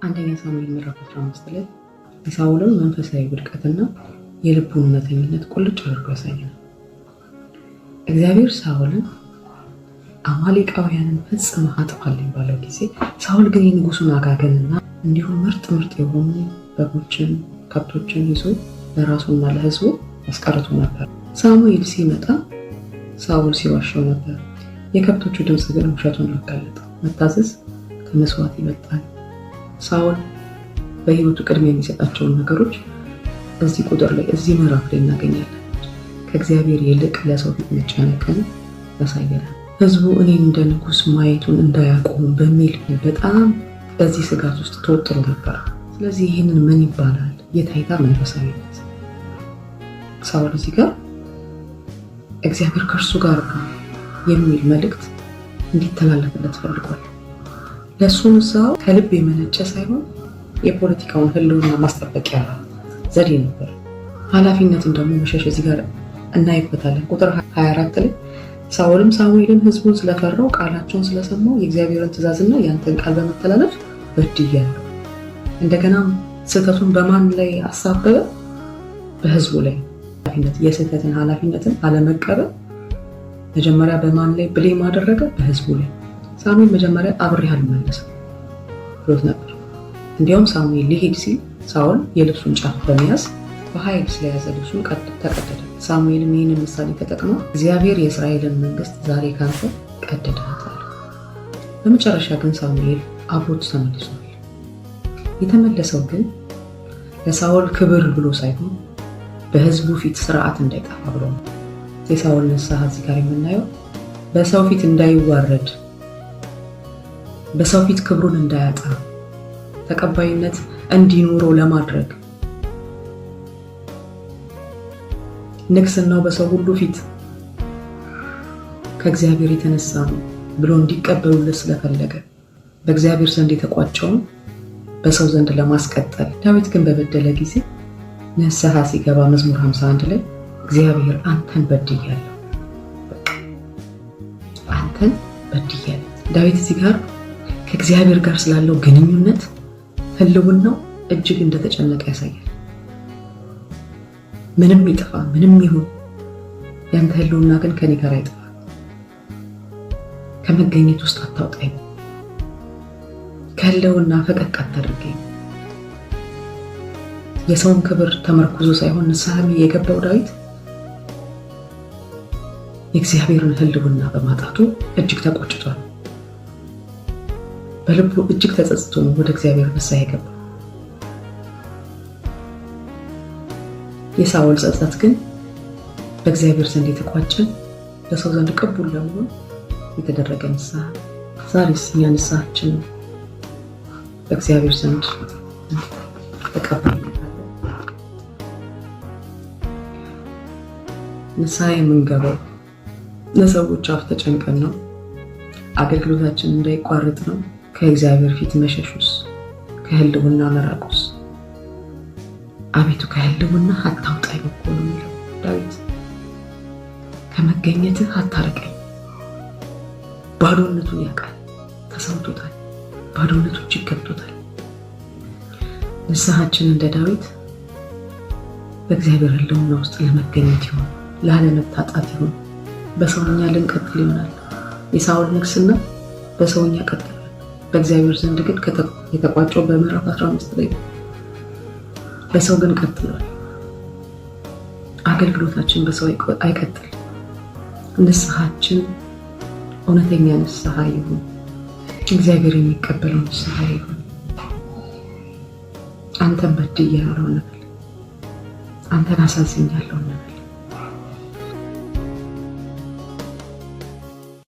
አንደኛ ሳሙኤል ምዕራፍ 15 ላይ የሳኦልን መንፈሳዊ ውድቀትና የልቡን እውነተኝነት ቁልጭ አድርጎ ያሳየናል። እግዚአብሔር ሳኦልን አማሌቃውያንን ፈጽመህ አጥፋልኝ ባለው ጊዜ ሳኦል ግን የንጉሱን አጋገንና እንዲሁም ምርጥ የሆኑ በጎችን ከብቶችን ይዞ ለራሱና ለሕዝቡ አስቀርቶ ነበር። ሳሙኤል ሲመጣ ሳኦል ሲዋሸው ነበር። የከብቶቹ ድምፅ ግን ውሸቱን አጋለጠ። መታዘዝ ከመስዋዕት ይበልጣል። ሳኦል በህይወቱ ቅድሚያ የሚሰጣቸውን ነገሮች እዚህ ቁጥር ላይ እዚህ ምዕራፍ ላይ እናገኛለን። ከእግዚአብሔር ይልቅ ለሰው ፊት መጨነቅን ያሳየናል። ህዝቡ እኔን እንደ ንጉስ ማየቱን እንዳያቆም በሚል በጣም በዚህ ስጋት ውስጥ ተወጥሮ ነበር። ስለዚህ ይህንን ምን ይባላል? የታይታ መንፈሳዊነት። ሳኦል እዚህ ጋር እግዚአብሔር ከእርሱ ጋር ነው የሚል መልእክት እንዲተላለፍለት ፈልጓል። ለእሱ እዛው ከልብ የመነጨ ሳይሆን የፖለቲካውን ህልውና ማስጠበቂያ ዘዴ ነበር። ኃላፊነትን ደግሞ መሸሽ እዚህ ጋር እናይበታለን። ቁጥር 24 ላይ ሳኦልም ሳሙኤልን ህዝቡን ስለፈራው ቃላቸውን ስለሰማው የእግዚአብሔርን ትእዛዝና ያንተን ቃል በመተላለፍ በድያለሁ። እንደገና ስህተቱን በማን ላይ አሳበበ? በህዝቡ ላይ። የስህተትን ኃላፊነትን አለመቀበል መጀመሪያ በማን ላይ ብሌም አደረገ? በህዝቡ ላይ። ሳሙኤል መጀመሪያ አብሬህ አልመለስም ብሎት ነበር። እንዲያውም ሳሙኤል ሊሄድ ሲል ሳኦል የልብሱን ጫፍ በመያዝ በኃይል ስለያዘ ልብሱን ተቀደደ። ሳሙኤልም ይህንን ምሳሌ ተጠቅሞ እግዚአብሔር የእስራኤልን መንግስት ዛሬ ካንተ ቀደዳታል። በመጨረሻ ግን ሳሙኤል አብሮት ተመልሷል። የተመለሰው ግን ለሳኦል ክብር ብሎ ሳይሆን በህዝቡ ፊት ስርዓት እንዳይጠፋ ብሎ ነው። የሳኦል ንስሐ እዚህ ጋር የምናየው በሰው ፊት እንዳይዋረድ፣ በሰው ፊት ክብሩን እንዳያጣ፣ ተቀባይነት እንዲኖረው ለማድረግ ንግስናው በሰው ሁሉ ፊት ከእግዚአብሔር የተነሳ ነው ብሎ እንዲቀበሉለት ስለፈለገ በእግዚአብሔር ዘንድ የተቋጨውን በሰው ዘንድ ለማስቀጠል። ዳዊት ግን በበደለ ጊዜ ንስሐ ሲገባ መዝሙር 51 ላይ እግዚአብሔር አንተን በድያለሁ፣ አንተን በድያለሁ። ዳዊት እዚህ ጋር ከእግዚአብሔር ጋር ስላለው ግንኙነት ህልውናው እጅግ እንደተጨነቀ ያሳያል። ምንም ይጥፋ ምንም ይሁን ያንተ ህልውና ግን ከኔ ጋር አይጥፋ፣ ከመገኘት ውስጥ አታውጣኝ፣ ከህልውና ፈቀቅ አታድርገኝ። የሰውን ክብር ተመርኩዞ ሳይሆን ንስሐም የገባው ዳዊት የእግዚአብሔርን ህልውና በማጣቱ እጅግ ተቆጭቷል። በልቡ እጅግ ተጸጽቶ ነው ወደ እግዚአብሔር ንስሐ የገባው። የሳኦል ጸጸት ግን በእግዚአብሔር ዘንድ የተቋጨ በሰው ዘንድ ቅቡል ለመሆን የተደረገ ንስሐ። ዛሬስ እኛ ንስሐችን በእግዚአብሔር ዘንድ ተቀባይነት አለው? ንስሐ የምንገባው ለሰዎች አፍ ተጨንቀን ነው? አገልግሎታችን እንዳይቋረጥ ነው? ከእግዚአብሔር ፊት መሸሹስ? ከህልውና መራቁስ? አቤቱ ከህልውና አታውጣኝ እኮ ነው የሚለው ዳዊት። ከመገኘትህ አታርቀኝ። ባዶነቱን ያውቃል፣ ተሰምቶታል። ባዶነቱ እጅግ ገብቶታል። ንስሐችን እንደ ዳዊት በእግዚአብሔር ህልውና ውስጥ ለመገኘት ይሆን? ላለመታጣት ይሆን? በሰውኛ ልንቀጥል ይሆናል። የሳኦል ንግስና በሰውኛ ቀጥሏል። በእግዚአብሔር ዘንድ ግን የተቋጨው በምዕራፍ 15 ላይ በሰው ግን ቀጥሏል። አገልግሎታችን በሰው አይቀጥል። ንስሐችን እውነተኛ ንስሐ ይሁን፣ እግዚአብሔር የሚቀበለው ንስሐ ይሁን። አንተን በድያለሁ እንበል፣ አንተን አሳዝኛለሁ እንበል።